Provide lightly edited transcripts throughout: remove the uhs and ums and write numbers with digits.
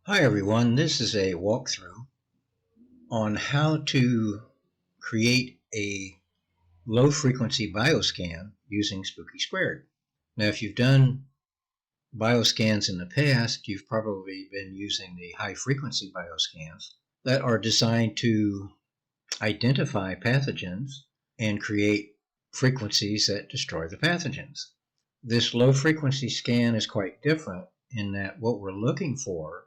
Hi everyone, this is a walkthrough on how to create a low frequency bioscan using Spooky2. Now if you've done bioscans in the past, you've probably been using the high frequency bioscans that are designed to identify pathogens and create frequencies that destroy the pathogens. This low frequency scan is quite different in that what we're looking for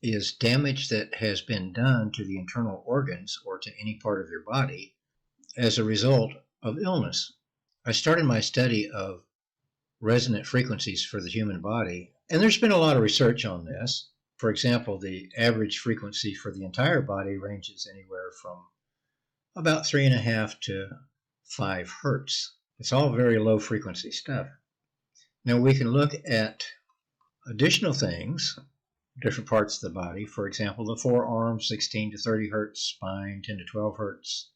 is damage that has been done to the internal organs or to any part of your body as a result of illness. I started my study of resonant frequencies for the human body, and there's been a lot of research on this. For example, the average frequency for the entire body ranges anywhere from about 3.5 to 5 hertz. It's all very low frequency stuff. Now we can look at additional things, different parts of the body. For example, the forearm, 16 to 30 hertz, spine, 10 to 12 hertz,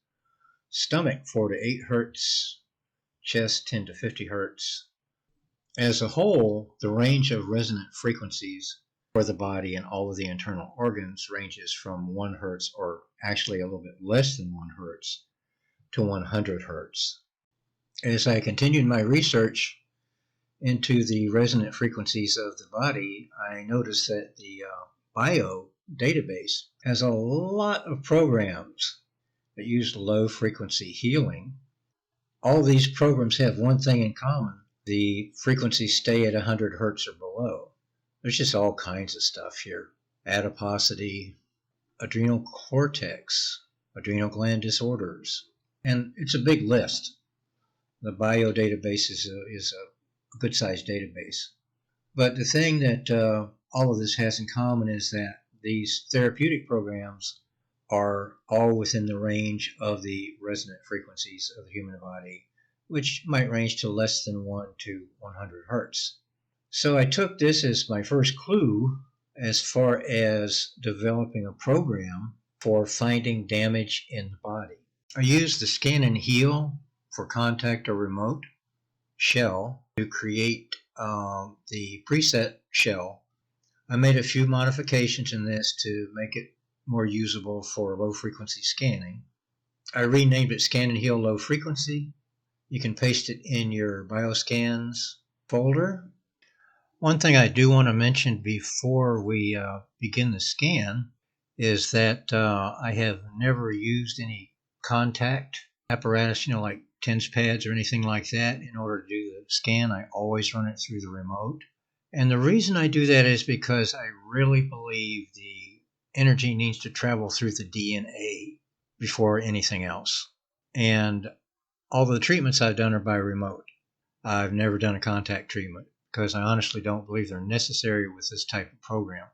stomach, 4 to 8 hertz, chest, 10 to 50 hertz. As a whole, the range of resonant frequencies for the body and all of the internal organs ranges from 1 hertz, or actually a little bit less than 1 hertz, to 100 hertz. As I continued my research into the resonant frequencies of the body, I noticed that the Bio database has a lot of programs that use low frequency healing. All these programs have one thing in common: the frequencies stay at 100 hertz or below. There's just all kinds of stuff here: adiposity, adrenal cortex, adrenal gland disorders, and it's a big list. The Bio database is a good-sized database. But the thing that all of this has in common is that these therapeutic programs are all within the range of the resonant frequencies of the human body, which might range to less than 1 to 100 hertz. So I took this as my first clue as far as developing a program for finding damage in the body. I used the Scan and Heal for contact or remote shell to create the preset shell. I made a few modifications in this to make it more usable for low frequency scanning. I renamed it Scan and Heal Low Frequency. You can paste it in your BioScans folder. One thing I do want to mention before we begin the scan is that I have never used any contact apparatus, like TENS pads or anything like that in order to do the scan. I always run it through the remote. And the reason I do that is because I really believe the energy needs to travel through the DNA before anything else. And all the treatments I've done are by remote. I've never done a contact treatment because I honestly don't believe they're necessary with this type of program.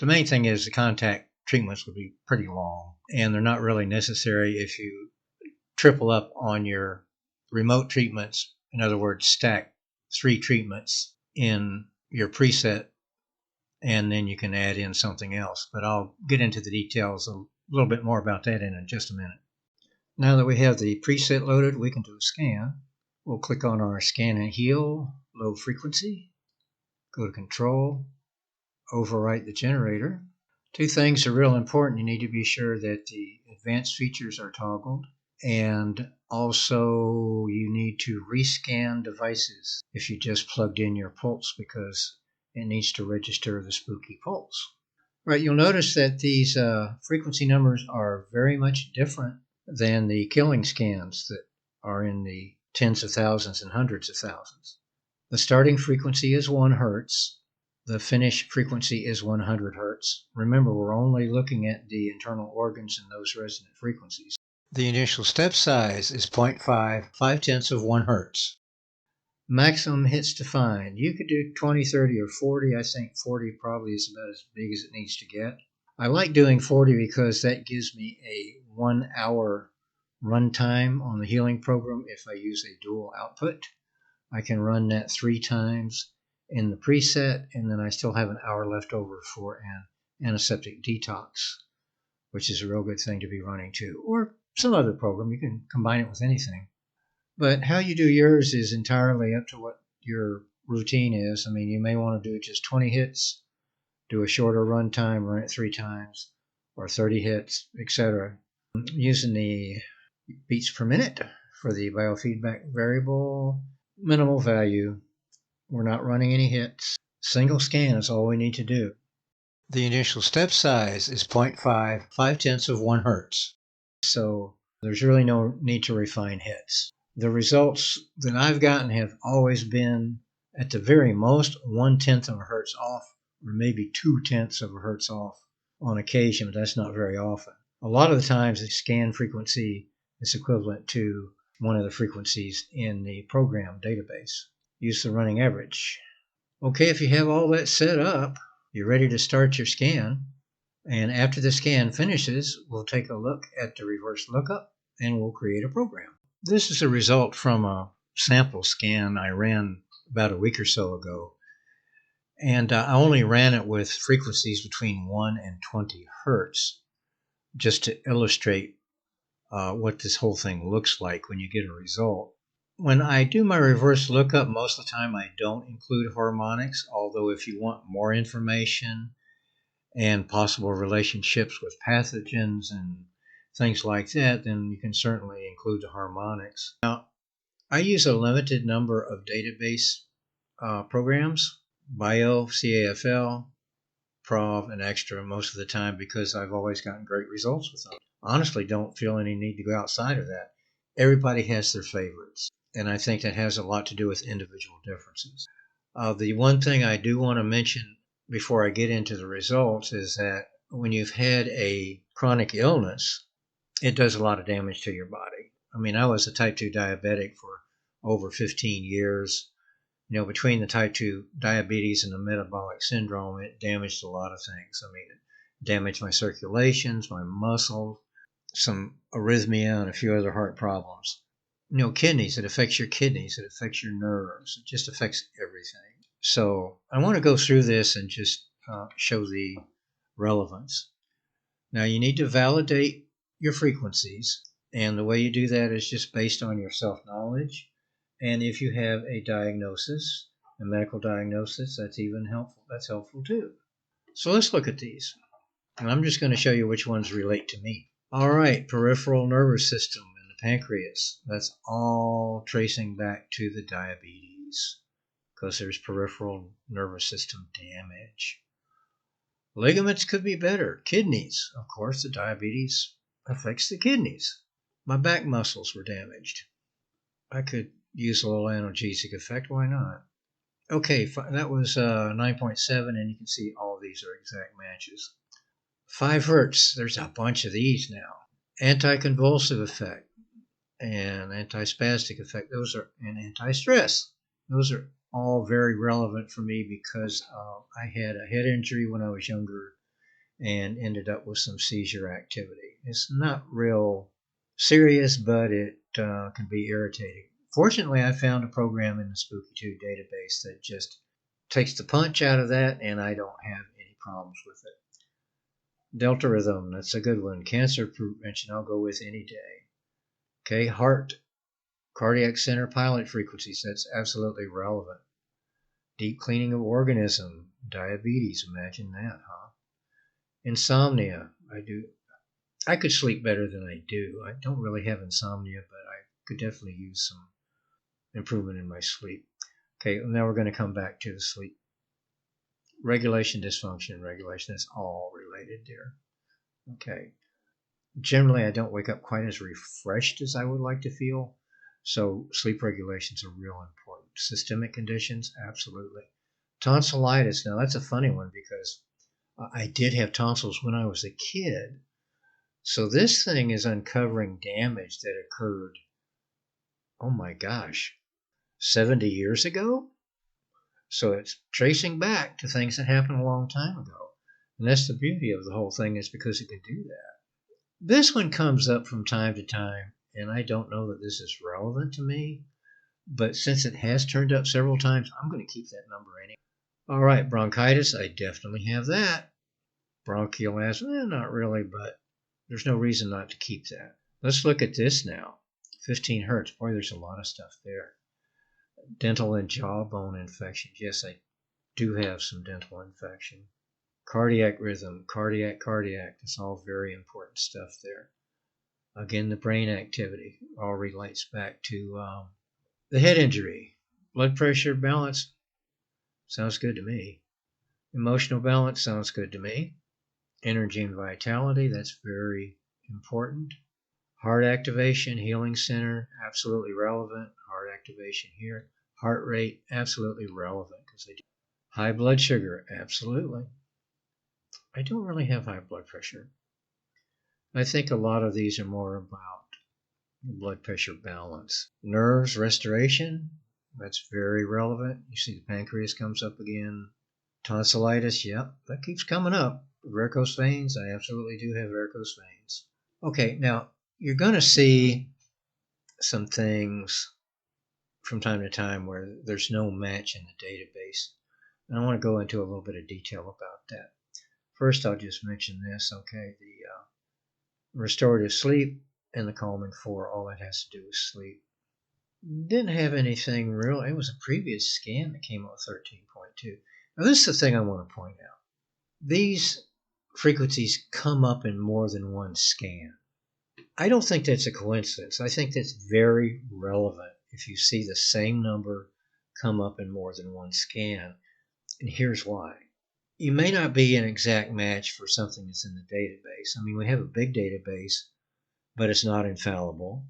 The main thing is the contact treatments would be pretty long, and they're not really necessary if you triple up on your remote treatments. In other words, stack 3 treatments in your preset, and then you can add in something else. But I'll get into the details a little bit more about that in just a minute. Now that we have the preset loaded, we can do a scan. We'll click on our Scan and Heal Low Frequency, go to Control, overwrite the generator. 2 things are real important. You need to be sure that the advanced features are toggled, and also you need to rescan devices if you just plugged in your pulse, because it needs to register the Spooky pulse. Right, you'll notice that these frequency numbers are very much different than the killing scans that are in the tens of thousands and hundreds of thousands. The starting frequency is 1 hertz. The finish frequency is 100 hertz. Remember, we're only looking at the internal organs and those resonant frequencies. The initial step size is 0.5, 5/10 of 1 hertz. Maximum hits defined. You could do 20, 30, or 40. I think 40 probably is about as big as it needs to get. I like doing 40 because that gives me a 1 hour runtime on the healing program. If I use a dual output, I can run that 3 times in the preset, and then I still have an hour left over for an antiseptic detox, which is a real good thing to be running too. Or some other program. You can combine it with anything. But how you do yours is entirely up to what your routine is. I mean, you may want to do just 20 hits do a shorter run time, run it 3 times, or 30 hits, etc. Using the beats per minute for the biofeedback variable, minimal value. We're not running any hits. Single scan is all we need to do. The initial step size is 0.5, 5/10 of 1 hertz. So there's really no need to refine hits. The results that I've gotten have always been at the very most 1/10 of a hertz off, or maybe 2/10 of a hertz off on occasion, but that's not very often. A lot of the times the scan frequency is equivalent to one of the frequencies in the program database. Use the running average. Okay, if you have all that set up, you're ready to start your scan. And after the scan finishes, we'll take a look at the reverse lookup and we'll create a program. This is a result from a sample scan I ran about a week or so ago. And I only ran it with frequencies between 1 and 20 hertz, just to illustrate what this whole thing looks like when you get a result. When I do my reverse lookup, most of the time I don't include harmonics, although if you want more information and possible relationships with pathogens and things like that, then you can certainly include the harmonics. Now, I use a limited number of database programs, Bio, CAFL, Prov, and Extra most of the time because I've always gotten great results with them. Honestly, don't feel any need to go outside of that. Everybody has their favorites, and I think that has a lot to do with individual differences. The one thing I do want to mention before I get into the results is that when you've had a chronic illness, it does a lot of damage to your body. I mean, I was a type 2 diabetic for over 15 years. You know, between the type 2 diabetes and the metabolic syndrome, it damaged a lot of things. I mean, it damaged my circulations, my muscles, some arrhythmia, and a few other heart problems. You know, kidneys, it affects your kidneys, it affects your nerves, it just affects everything. So I want to go through this and just show the relevance. Now, you need to validate your frequencies, and the way you do that is just based on your self-knowledge. And if you have a diagnosis, a medical diagnosis, that's even helpful. That's helpful too. So let's look at these. And I'm just going to show you which ones relate to me. All right, peripheral nervous system and the pancreas. That's all tracing back to the diabetes because there's peripheral nervous system damage. Ligaments could be better. Kidneys, of course, the diabetes affects the kidneys. My back muscles were damaged. I could use a little analgesic effect. Why not? Okay, that was 9.7, and you can see all of these are exact matches. 5 hertz, there's a bunch of these now. Anticonvulsive effect and antispastic effect, those are, and anti-stress. Those are all very relevant for me because I had a head injury when I was younger and ended up with some seizure activity. It's not real serious, but it can be irritating. Fortunately, I found a program in the Spooky2 database that just takes the punch out of that, and I don't have any problems with it. Delta rhythm, that's a good one. Cancer prevention, I'll go with any day. Okay, heart, cardiac center pilot frequencies, that's absolutely relevant. Deep cleaning of organism, diabetes, imagine that, huh? Insomnia, I could sleep better than I do. I don't really have insomnia, but I could definitely use some improvement in my sleep. Okay, now we're going to come back to the sleep. Regulation, dysfunction, regulation, that's all related there. Okay. Generally, I don't wake up quite as refreshed as I would like to feel, so sleep regulations are real important. Systemic conditions, absolutely. Tonsillitis, now that's a funny one because I did have tonsils when I was a kid. So this thing is uncovering damage that occurred, oh my gosh, 70 years ago? So it's tracing back to things that happened a long time ago. And that's the beauty of the whole thing, is because it can do that. This one comes up from time to time, and I don't know that this is relevant to me, but since it has turned up several times, I'm going to keep that number anyway. All right, bronchitis, I definitely have that. Bronchial asthma, not really, but there's no reason not to keep that. Let's look at this now. 15 hertz. Boy, there's a lot of stuff there. Dental and jawbone infections. Yes, I do have some dental infection. cardiac rhythm, cardiac. It's all very important stuff there. Again, the brain activity all relates back to the head injury. Blood pressure balance sounds good to me. Emotional balance sounds good to me. Energy and vitality, that's very important. Heart activation, healing center, absolutely relevant. Heart activation here. Heart rate, absolutely relevant because they do. High blood sugar, absolutely. I don't really have high blood pressure. I think a lot of these are more about blood pressure balance. Nerves, restoration, that's very relevant. You see the pancreas comes up again. Tonsillitis, yep, that keeps coming up. Varicose veins, I absolutely do have varicose veins. Okay, now you're going to see some things from time to time where there's no match in the database. And I want to go into a little bit of detail about that. First, I'll just mention this, okay, the restorative sleep and the calming 4, all that has to do with sleep. Didn't have anything real. It was a previous scan that came out with 13.2. Now, this is the thing I want to point out. These frequencies come up in more than one scan. I don't think that's a coincidence. I think that's very relevant if you see the same number come up in more than one scan. And here's why. You may not be an exact match for something that's in the database. I mean, we have a big database, but it's not infallible.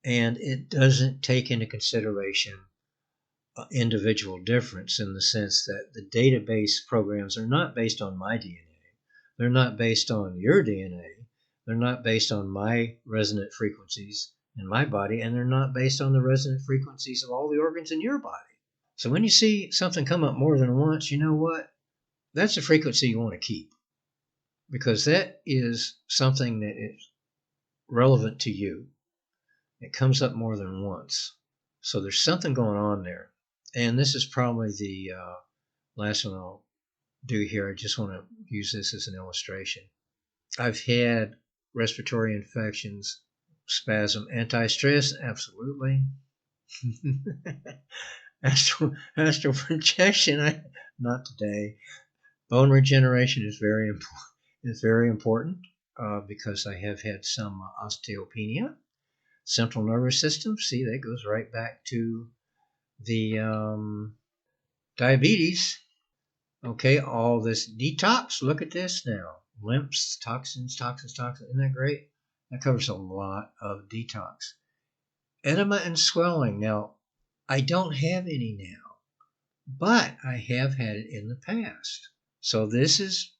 And it doesn't take into consideration individual difference in the sense that the database programs are not based on my DNA. They're not based on your DNA. They're not based on my resonant frequencies in my body, and they're not based on the resonant frequencies of all the organs in your body. So when you see something come up more than once, you know what? That's a frequency you want to keep because that is something that is relevant to you. It comes up more than once. So there's something going on there. And this is probably the last one I'll do here. I just want to use this as an illustration. I've had respiratory infections, spasm, anti-stress, absolutely. Astral projection, not today. Bone regeneration is very important because I have had some osteopenia. Central nervous system, see, that goes right back to the diabetes. Okay, all this detox. Look at this now. Lymphs, toxins. Isn't that great? That covers a lot of detox. Edema and swelling. Now, I don't have any now, but I have had it in the past. So this is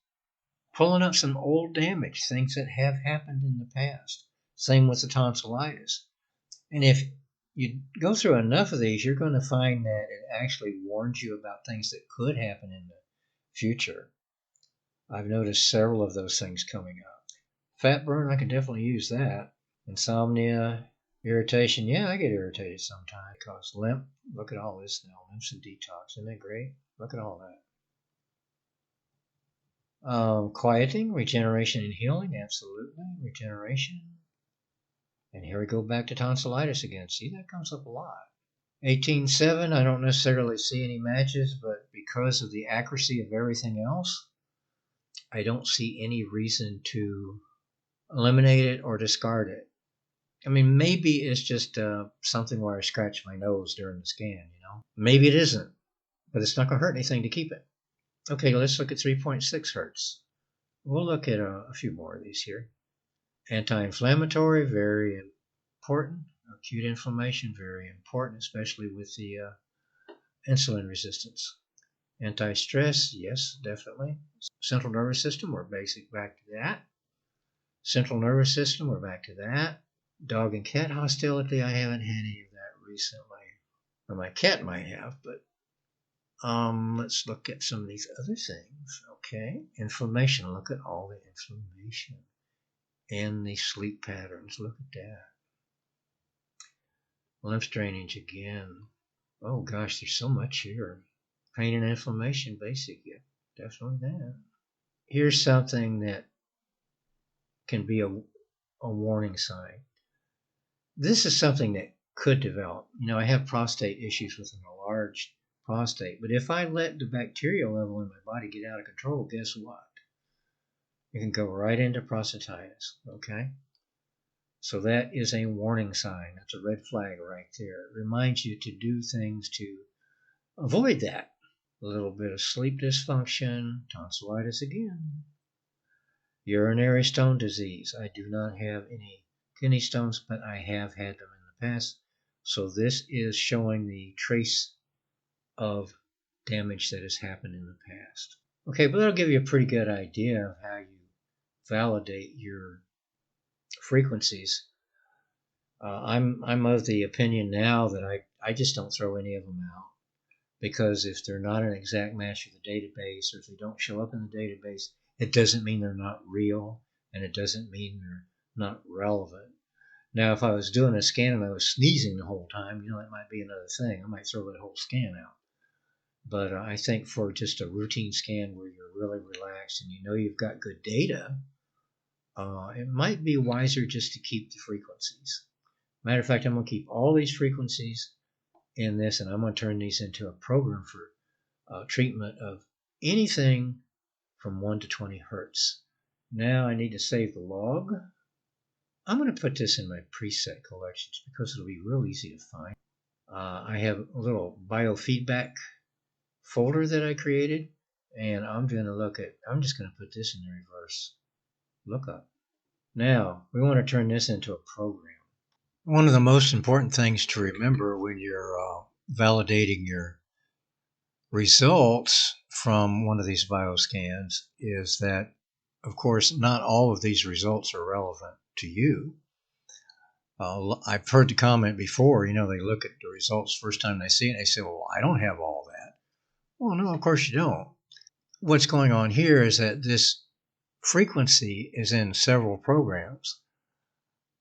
pulling up some old damage, things that have happened in the past. Same with the tonsillitis. And if you go through enough of these, you're going to find that it actually warns you about things that could happen in the future. I've noticed several of those things coming up. Fat burn, I can definitely use that. Insomnia, irritation, yeah, I get irritated sometimes because lymph, look at all this now, lymphs and detox, isn't that great? Look at all that. Quieting, regeneration and healing, absolutely, regeneration. And here we go back to tonsillitis again. See, that comes up a lot. 18.7, I don't necessarily see any matches, but because of the accuracy of everything else, I don't see any reason to eliminate it or discard it. I mean, maybe it's just something where I scratch my nose during the scan, you know? Maybe it isn't, but it's not going to hurt anything to keep it. Okay, let's look at 3.6 hertz. We'll look at a few more of these here. Anti-inflammatory, very important. Acute inflammation, very important, especially with the insulin resistance. Anti-stress, yes, definitely. Central nervous system, we're back to that. Central nervous system, we're back to that. Dog and cat hostility, I haven't had any of that recently. Well, my cat might have, but let's look at some of these other things. Okay, inflammation, look at all the inflammation. And the sleep patterns, look at that. Lymph drainage again. Oh gosh, there's so much here. Pain and inflammation, basic, yeah, definitely that. Here's something that can be a warning sign. This is something that could develop. You know, I have prostate issues with an enlarged prostate. But if I let the bacterial level in my body get out of control, guess what? It can go right into prostatitis, okay? So that is a warning sign. That's a red flag right there. It reminds you to do things to avoid that. A little bit of sleep dysfunction, tonsillitis again. Urinary stone disease. I do not have any kidney stones, but I have had them in the past. So this is showing the trace of damage that has happened in the past. Okay, but that'll give you a pretty good idea of how you validate your frequencies. I'm of the opinion now that I just don't throw any of them out, because if they're not an exact match of the database, or if they don't show up in the database, it doesn't mean they're not real, and it doesn't mean they're not relevant. Now, if I was doing a scan and I was sneezing the whole time, that might be another thing. I might throw that whole scan out. But I think for just a routine scan where you're really relaxed and you've got good data, it might be wiser just to keep the frequencies. Matter of fact, I'm going to keep all these frequencies in this, and I'm going to turn these into a program for treatment of anything from 1 to 20 hertz. Now I need to save the log. I'm going to put this in my preset collections because it'll be real easy to find. I have a little biofeedback folder that I created, and I'm just going to put this in the reverse lookup. Now we want to turn this into a program. One of the most important things to remember when you're validating your results from one of these bioscans is that, of course, not all of these results are relevant to you. I've heard the comment before, they look at the results first time they see it and they say, well, I don't have all that. Well, no, of course you don't. What's going on here is that this frequency is in several programs,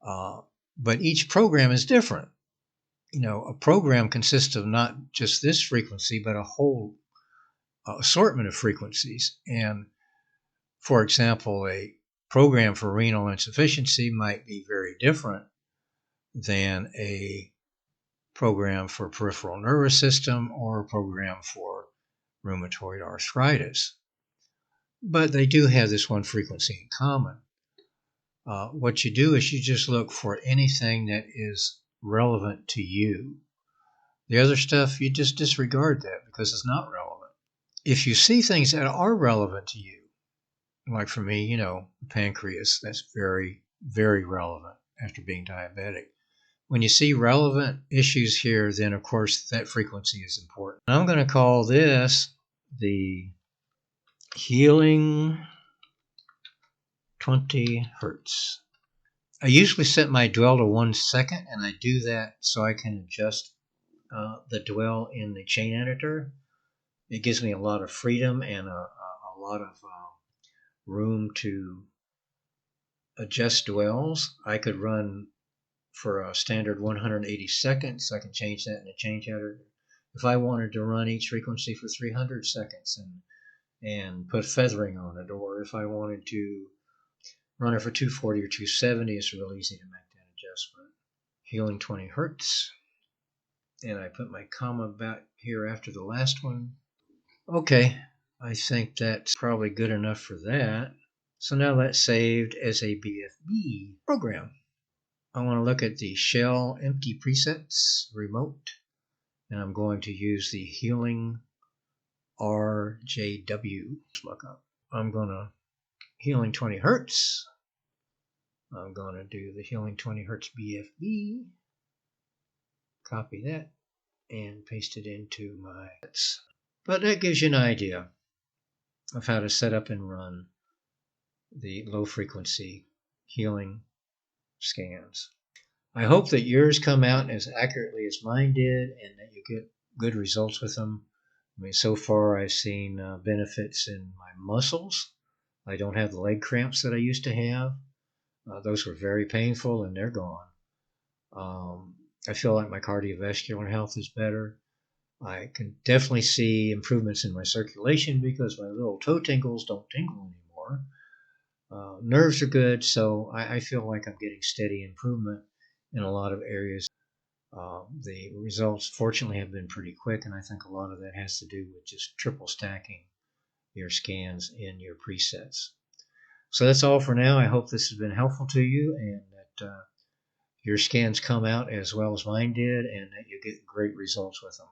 but each program is different. A program consists of not just this frequency, but a whole assortment of frequencies. And for example, a program for renal insufficiency might be very different than a program for peripheral nervous system or a program for rheumatoid arthritis. But they do have this one frequency in common. What you do is you just look for anything that is relevant to you. The other stuff, you just disregard that because it's not relevant. If you see things that are relevant to you, like for me, pancreas, that's very, very relevant after being diabetic. When you see relevant issues here, then of course that frequency is important. I'm going to call this the healing 20 hertz. I usually set my dwell to 1 second, and I do that so I can adjust the dwell in the chain editor. It gives me a lot of freedom and a lot of room to adjust dwells. I could run for a standard 180 seconds. I can change that in the change editor. If I wanted to run each frequency for 300 seconds and put feathering on it, or if I wanted to run it for 240 or 270, it's real easy to make that adjustment. Healing 20 hertz. And I put my comma back here after the last one. Okay, I think that's probably good enough for that. So now that's saved as a BFB program. I want to look at the shell empty presets remote, and I'm going to use the healing RJW lookup. I'm going to healing 20 hertz. I'm going to do the healing 20 hertz BFB. Copy that and paste it into my. But that gives you an idea of how to set up and run the low frequency healing scans. I hope that yours come out as accurately as mine did and that you get good results with them. I mean, so far I've seen benefits in my muscles. I don't have the leg cramps that I used to have. Those were very painful and they're gone. I feel like my cardiovascular health is better. I can definitely see improvements in my circulation because my little toe tingles don't tingle anymore. Nerves are good, so I feel like I'm getting steady improvement in a lot of areas. The results, fortunately, have been pretty quick, and I think a lot of that has to do with just triple stacking your scans in your presets. So that's all for now. I hope this has been helpful to you, and that your scans come out as well as mine did, and that you get great results with them.